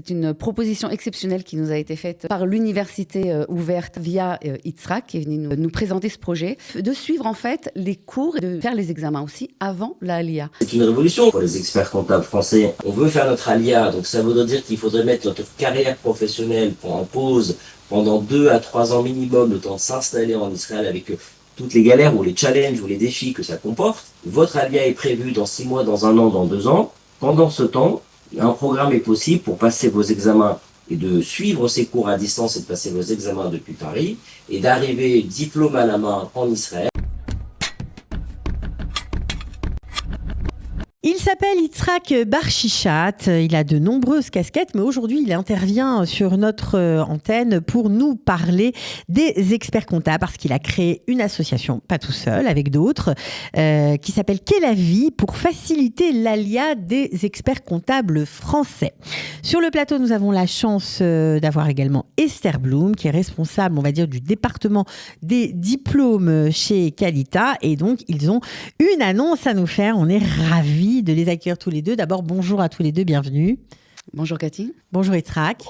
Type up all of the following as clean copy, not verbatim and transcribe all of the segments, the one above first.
C'est une proposition exceptionnelle qui nous a été faite par l'université ouverte via Yitzhak, qui est venu nous présenter ce projet, de suivre en fait les cours et de faire les examens aussi avant la Aliyah. C'est une révolution pour les experts comptables français. On veut faire notre Aliyah, donc ça veut dire qu'il faudrait mettre notre carrière professionnelle en pause pendant 2 à 3 ans minimum, le temps de s'installer en Israël avec toutes les galères ou les challenges ou les défis que ça comporte. Votre Aliyah est prévue dans 6 mois, dans 1 an, dans 2 ans. Pendant ce temps, un programme est possible pour passer vos examens et de suivre ces cours à distance et de passer vos examens depuis Paris et d'arriver diplôme à la main en Israël. Il s'appelle Yitzhak Barchichat, il a de nombreuses casquettes, mais aujourd'hui il intervient sur notre antenne pour nous parler des experts comptables, parce qu'il a créé une association, pas tout seul, avec d'autres, qui s'appelle Kelavi, pour faciliter l'aliyah des experts comptables français. Sur le plateau, nous avons la chance d'avoir également Esther Blum, qui est responsable, on va dire, du département des diplômes chez Qualita, et donc ils ont une annonce à nous faire, on est ravis de les accueillir tous les deux. D'abord, bonjour à tous les deux, bienvenue. Bonjour Cathy. Bonjour Yitzhak.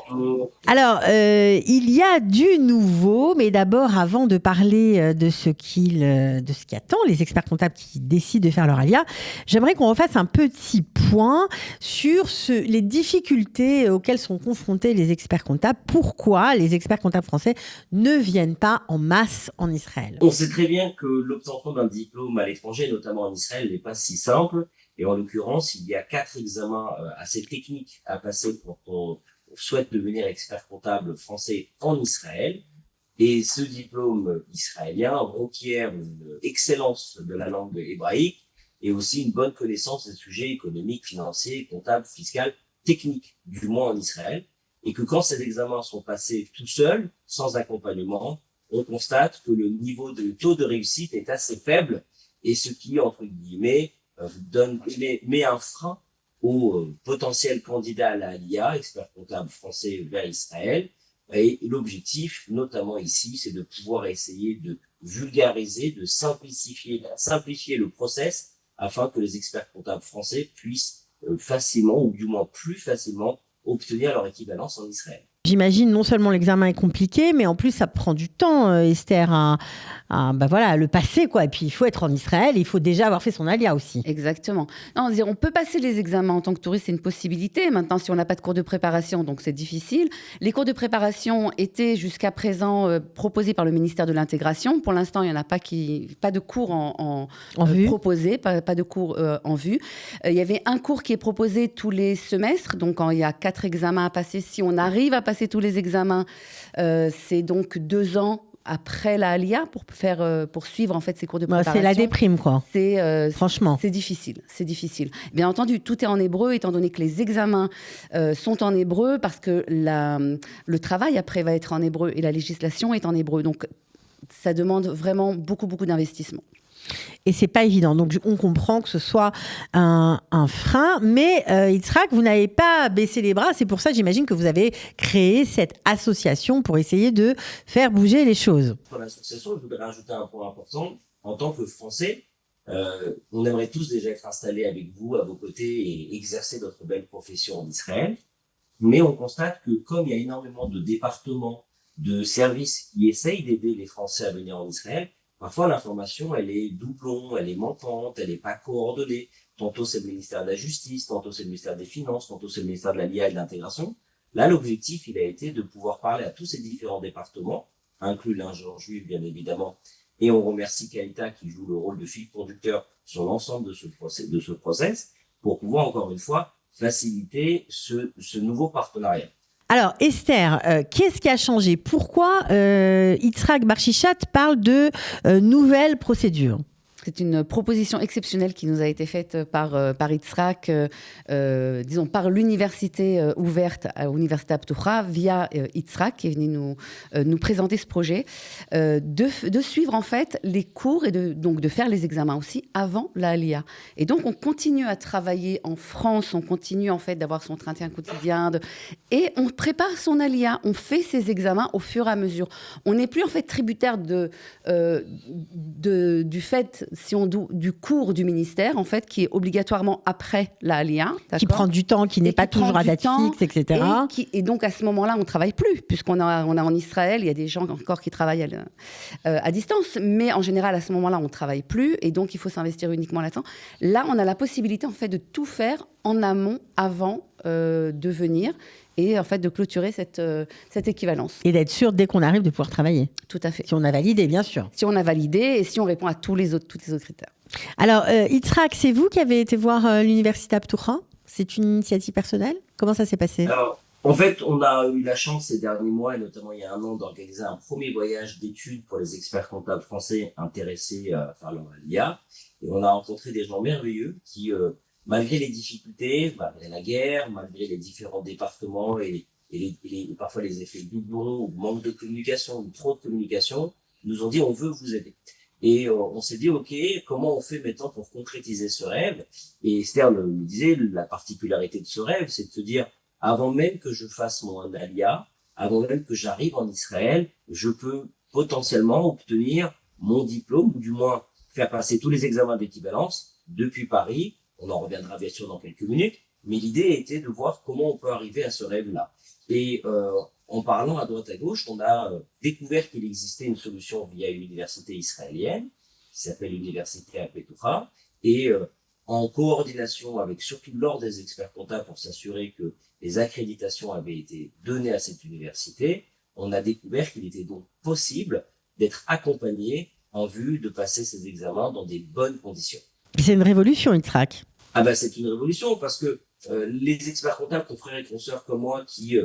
Alors, il y a du nouveau, mais d'abord, avant de parler de ce qui attend les experts comptables qui décident de faire leur aliyah, j'aimerais qu'on refasse un petit point sur les difficultés auxquelles sont confrontés les experts comptables. Pourquoi les experts comptables français ne viennent pas en masse en Israël? On sait très bien que l'obtention d'un diplôme à l'étranger, notamment en Israël, n'est pas si simple. Et en l'occurrence, il y a 4 examens assez techniques à passer quand on souhaite devenir expert comptable français en Israël. Et ce diplôme israélien requiert une excellence de la langue hébraïque et aussi une bonne connaissance des sujets économiques, financiers, comptables, fiscaux, techniques, du moins en Israël. Et que quand ces examens sont passés tout seuls, sans accompagnement, on constate que le niveau de taux de réussite est assez faible, et ce qui, entre guillemets, met un frein aux potentiels candidats à la Aliyah, experts comptables français vers Israël. Et l'objectif, notamment ici, c'est de pouvoir essayer de vulgariser, de simplifier le process afin que les experts comptables français puissent facilement, ou du moins plus facilement, obtenir leur équivalence en Israël. J'imagine non seulement l'examen est compliqué, mais en plus ça prend du temps, Esther, à le passer, quoi. Et puis il faut être en Israël, il faut déjà avoir fait son aliyah aussi. Exactement. Non, on peut passer les examens en tant que touriste, c'est une possibilité. Maintenant, si on n'a pas de cours de préparation, donc c'est difficile. Les cours de préparation étaient jusqu'à présent proposés par le ministère de l'Intégration. Pour l'instant, il n'y en a pas de cours en vue. Proposés, pas de cours en vue. Il y avait un cours qui est proposé tous les semestres, donc il y a 4 examens à passer. Si on arrive à passer tous les examens, c'est donc 2 ans après la Aliyah pour suivre en fait ces cours de préparation. C'est la déprime, quoi. Franchement, c'est difficile. Bien entendu, tout est en hébreu, étant donné que les examens sont en hébreu, parce que le travail après va être en hébreu et la législation est en hébreu. Donc ça demande vraiment beaucoup d'investissement. Et c'est pas évident. Donc, on comprend que ce soit un frein. Mais, Yitzhak, vous n'avez pas baissé les bras. C'est pour ça, j'imagine, que vous avez créé cette association pour essayer de faire bouger les choses. Pour l'association, je voudrais rajouter un point important. En tant que Français, on aimerait tous déjà être installés avec vous, à vos côtés, et exercer notre belle profession en Israël. Mais on constate que comme il y a énormément de départements, de services qui essayent d'aider les Français à venir en Israël, parfois, l'information, elle est doublon, elle est manquante, elle n'est pas coordonnée. Tantôt, c'est le ministère de la Justice, tantôt, c'est le ministère des Finances, tantôt, c'est le ministère de l'Aliyah et de l'Intégration. Là, l'objectif, il a été de pouvoir parler à tous ces différents départements, inclus l'ingénieur juif, bien évidemment. Et on remercie Qualita qui joue le rôle de fil conducteur sur l'ensemble de ce process pour pouvoir, encore une fois, faciliter ce nouveau partenariat. Alors, Esther, qu'est-ce qui a changé? Pourquoi Yitzhak Barchichat parle de nouvelles procédures? C'est une proposition exceptionnelle qui nous a été faite par Yitzhak, par l'université ouverte à l'Université Aptucha via Yitzhak, qui est venu nous présenter ce projet, de suivre en fait les cours et donc de faire les examens aussi avant la Aliyah. Et donc on continue à travailler en France, on continue en fait d'avoir son train-train quotidien et on prépare son Aliyah, on fait ses examens au fur et à mesure. On n'est plus en fait tributaire du fait du cours du ministère, en fait, qui est obligatoirement après la Alia. Qui prend du temps, qui n'est pas toujours à date fixe, etc. Et donc, à ce moment-là, on ne travaille plus, puisqu'on a en Israël, il y a des gens encore qui travaillent à distance. Mais en général, à ce moment-là, on ne travaille plus. Et donc, il faut s'investir uniquement là-dedans. Là, on a la possibilité, en fait, de tout faire en amont, avant de venir. Et en fait, de clôturer cette équivalence. Et d'être sûr, dès qu'on arrive, de pouvoir travailler. Tout à fait. Si on a validé, bien sûr. Si on a validé et si on répond à tous les autres critères. Alors, Yitzhak, c'est vous qui avez été voir l'université Aptoura? C'est une initiative personnelle? Comment ça s'est passé? Alors, en fait, on a eu la chance ces derniers mois, et notamment il y a un an, d'organiser un premier voyage d'études pour les experts comptables français intéressés à faire leur LIA. Et on a rencontré des gens merveilleux qui... malgré les difficultés, malgré la guerre, malgré les différents départements et parfois les effets doublons ou manque de communication ou trop de communication, nous ont dit on veut vous aider. Et on s'est dit ok, comment on fait maintenant pour concrétiser ce rêve? Et Esther le disait, la particularité de ce rêve, c'est de se dire avant même que je fasse mon Alia, avant même que j'arrive en Israël, je peux potentiellement obtenir mon diplôme ou du moins faire passer tous les examens d'équivalence depuis Paris. On en reviendra bien sûr dans quelques minutes, mais l'idée était de voir comment on peut arriver à ce rêve-là. Et en parlant à droite à gauche, on a découvert qu'il existait une solution via une université israélienne qui s'appelle l'université Aptoura, et en coordination avec surtout l'ordre des experts comptables pour s'assurer que les accréditations avaient été données à cette université, on a découvert qu'il était donc possible d'être accompagné en vue de passer ces examens dans des bonnes conditions. C'est une révolution, Yitzhak. Ah ben c'est une révolution parce que les experts comptables, confrères et consoeurs comme moi qui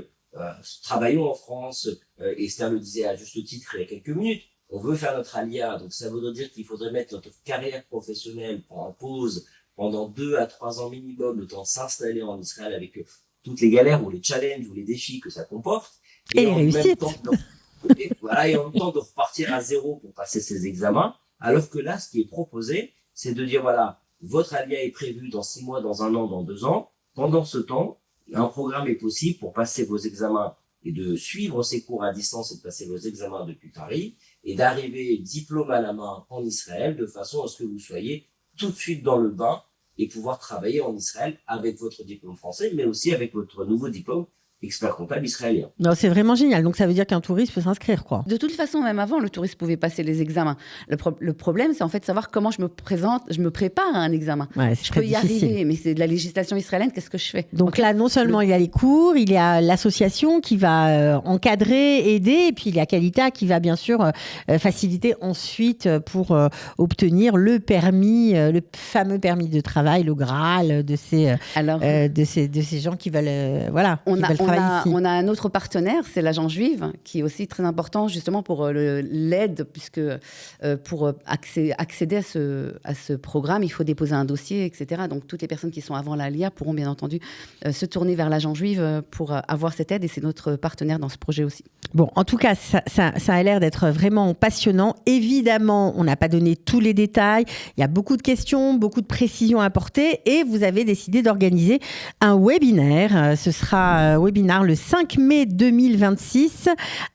travaillons en France, Esther le disait à juste titre il y a quelques minutes, on veut faire notre Alia, donc ça voudrait dire qu'il faudrait mettre notre carrière professionnelle en pause pendant 2 à 3 ans minimum, le temps de s'installer en Israël avec toutes les galères ou les challenges ou les défis que ça comporte. Et les réussites. Et en même temps de repartir à zéro pour passer ces examens, alors que là, ce qui est proposé, c'est de dire, voilà, votre Alia est prévu dans 6 mois, dans 1 an, dans 2 ans. Pendant ce temps, un programme est possible pour passer vos examens et de suivre ces cours à distance et de passer vos examens depuis Paris et d'arriver diplôme à la main en Israël de façon à ce que vous soyez tout de suite dans le bain et pouvoir travailler en Israël avec votre diplôme français, mais aussi avec votre nouveau diplôme expert comptable israélien. Non, c'est vraiment génial. Donc, ça veut dire qu'un touriste peut s'inscrire, quoi. De toute façon, même avant, le touriste pouvait passer les examens. Le problème, c'est en fait savoir comment je me prépare à un examen. Ouais, je peux y arriver, mais c'est de la législation israélienne, qu'est-ce que je fais? Donc là, non seulement il y a les cours, il y a l'association qui va encadrer, aider, et puis il y a Qualita qui va bien sûr faciliter ensuite pour obtenir le permis, le fameux permis de travail, le Graal de ces gens qui veulent, On a un autre partenaire, c'est l'Agence juive, qui est aussi très important justement pour l'aide, puisque pour accéder à ce programme, il faut déposer un dossier, etc. Donc toutes les personnes qui sont avant l'ALIA pourront bien entendu se tourner vers l'Agence juive pour avoir cette aide, et c'est notre partenaire dans ce projet aussi. Bon, en tout cas, ça a l'air d'être vraiment passionnant. Évidemment, on n'a pas donné tous les détails. Il y a beaucoup de questions, beaucoup de précisions à apporter, et vous avez décidé d'organiser un webinaire. Ce sera un webinaire le 5 mai 2026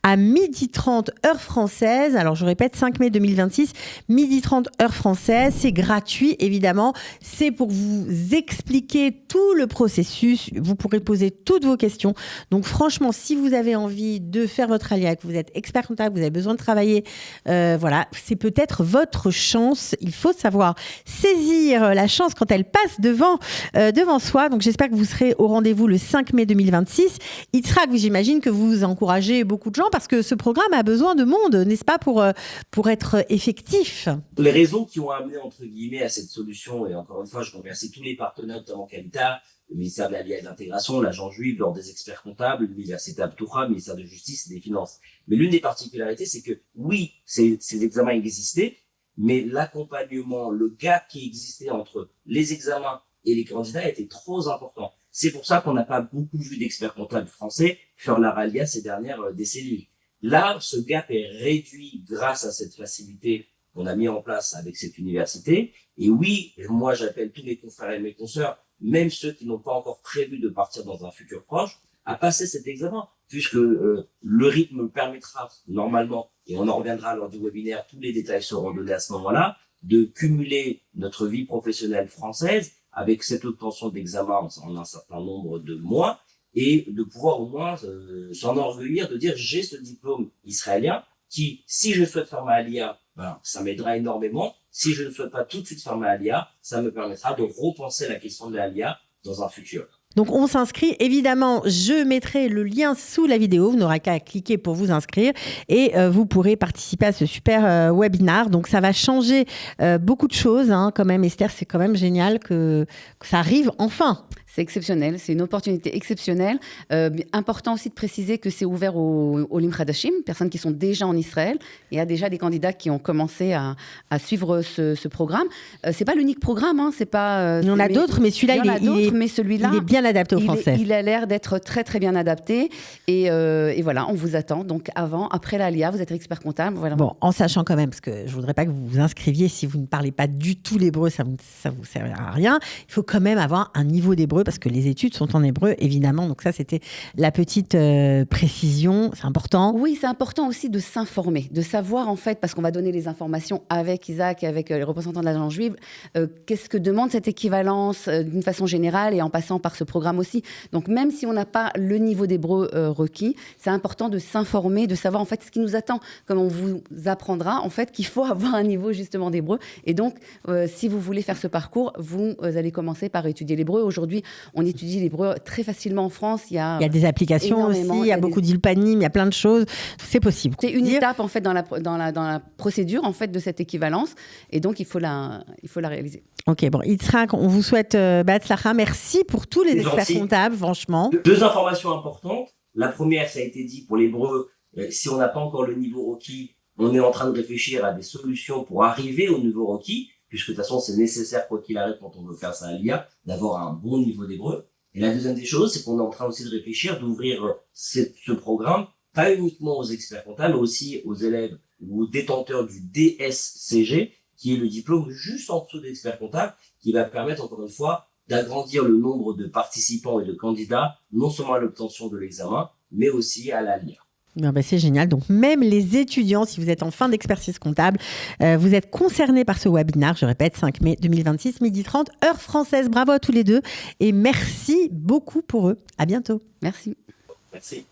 à 12h30 heure française. Alors, je répète, 5 mai 2026, 12h30 heure française. C'est gratuit, évidemment. C'est pour vous expliquer tout le processus. Vous pourrez poser toutes vos questions. Donc, franchement, si vous avez envie de faire votre Alia, que vous êtes expert comptable, vous avez besoin de travailler, voilà, c'est peut-être votre chance. Il faut savoir saisir la chance quand elle passe devant soi. Donc, j'espère que vous serez au rendez-vous le 5 mai 2026. Yitzhak, j'imagine que vous encouragez beaucoup de gens parce que ce programme a besoin de monde, n'est-ce pas, pour être effectif? Les raisons qui ont amené, entre guillemets, à cette solution, et encore une fois, je remercie tous les partenaires, notamment Qualita, le ministère de l'Alia et de l'Intégration, l'Agence juive, l'Ordre des experts comptables, l'université Aptoura, le ministère de Justice et des Finances. Mais l'une des particularités, c'est que oui, ces examens existaient, mais l'accompagnement, le gap qui existait entre les examens et les candidats était trop important. C'est pour ça qu'on n'a pas beaucoup vu d'experts comptables français faire la Alia ces dernières décennies. Là, ce gap est réduit grâce à cette facilité qu'on a mis en place avec cette université. Et oui, moi j'appelle tous mes confrères et mes consoeurs, même ceux qui n'ont pas encore prévu de partir dans un futur proche, à passer cet examen, puisque le rythme permettra normalement, et on en reviendra lors du webinaire, tous les détails seront donnés à ce moment-là, de cumuler notre vie professionnelle française avec cette obtention d'examen en un certain nombre de mois et de pouvoir au moins s'enorgueillir de dire j'ai ce diplôme israélien qui, si je souhaite faire ma Aliyah, ça m'aidera énormément. Si je ne souhaite pas tout de suite faire ma Aliyah, ça me permettra de repenser la question de l'Aliyah dans un futur. Donc, on s'inscrit. Évidemment, je mettrai le lien sous la vidéo. Vous n'aurez qu'à cliquer pour vous inscrire et vous pourrez participer à ce super webinar. Donc, ça va changer beaucoup de choses quand même. Esther, c'est quand même génial que ça arrive enfin. C'est exceptionnel, c'est une opportunité exceptionnelle. Important aussi de préciser que c'est ouvert aux Lim Hadashim, personnes qui sont déjà en Israël. Il y a déjà des candidats qui ont commencé à suivre ce programme. C'est pas l'unique programme, c'est pas. Il y en a d'autres, mais celui-là, il est bien adapté au français. Il a l'air d'être très très bien adapté. Et voilà, on vous attend. Donc après l'Aliyah, vous êtes expert comptable. Voilà. Bon, en sachant quand même, parce que je voudrais pas que vous vous inscriviez si vous ne parlez pas du tout l'hébreu, ça vous servira à rien. Il faut quand même avoir un niveau d'hébreu, parce que les études sont en hébreu, évidemment. Donc ça, c'était la petite précision. C'est important. Oui, c'est important aussi de s'informer, de savoir en fait, parce qu'on va donner les informations avec Isaac et avec les représentants de l'agence juive, qu'est-ce que demande cette équivalence d'une façon générale et en passant par ce programme aussi. Donc même si on n'a pas le niveau d'hébreu requis, c'est important de s'informer, de savoir en fait ce qui nous attend. Comme on vous apprendra en fait qu'il faut avoir un niveau justement d'hébreu. Et donc, si vous voulez faire ce parcours, vous allez commencer par étudier l'hébreu. Aujourd'hui, on étudie l'hébreu très facilement en France. Il y a des applications aussi, il y a beaucoup d'Ilpanim, il y a plein de choses. C'est possible. C'est une étape en fait dans la procédure en fait de cette équivalence, et donc il faut la réaliser. Ok, bon, Yitzhak, on vous souhaite Batzlacha. Merci pour tous les experts comptables, franchement. Deux informations importantes. La première, ça a été dit pour l'hébreu, si on n'a pas encore le niveau requis, on est en train de réfléchir à des solutions pour arriver au niveau requis, puisque de toute façon, c'est nécessaire, quoi qu'il arrive, quand on veut faire sa Aliyah, d'avoir un bon niveau d'hébreu. Et la deuxième des choses, c'est qu'on est en train aussi de réfléchir, d'ouvrir ce programme, pas uniquement aux experts comptables, mais aussi aux élèves ou aux détenteurs du DSCG, qui est le diplôme juste en dessous d'expert comptable, qui va permettre, encore une fois, d'agrandir le nombre de participants et de candidats, non seulement à l'obtention de l'examen, mais aussi à l'Aliyah. C'est génial. Donc, même les étudiants, si vous êtes en fin d'expertise comptable, vous êtes concernés par ce webinaire. Je répète, 5 mai 2026, 12h30, heure française. Bravo à tous les deux. Et merci beaucoup pour eux. À bientôt. Merci. Merci.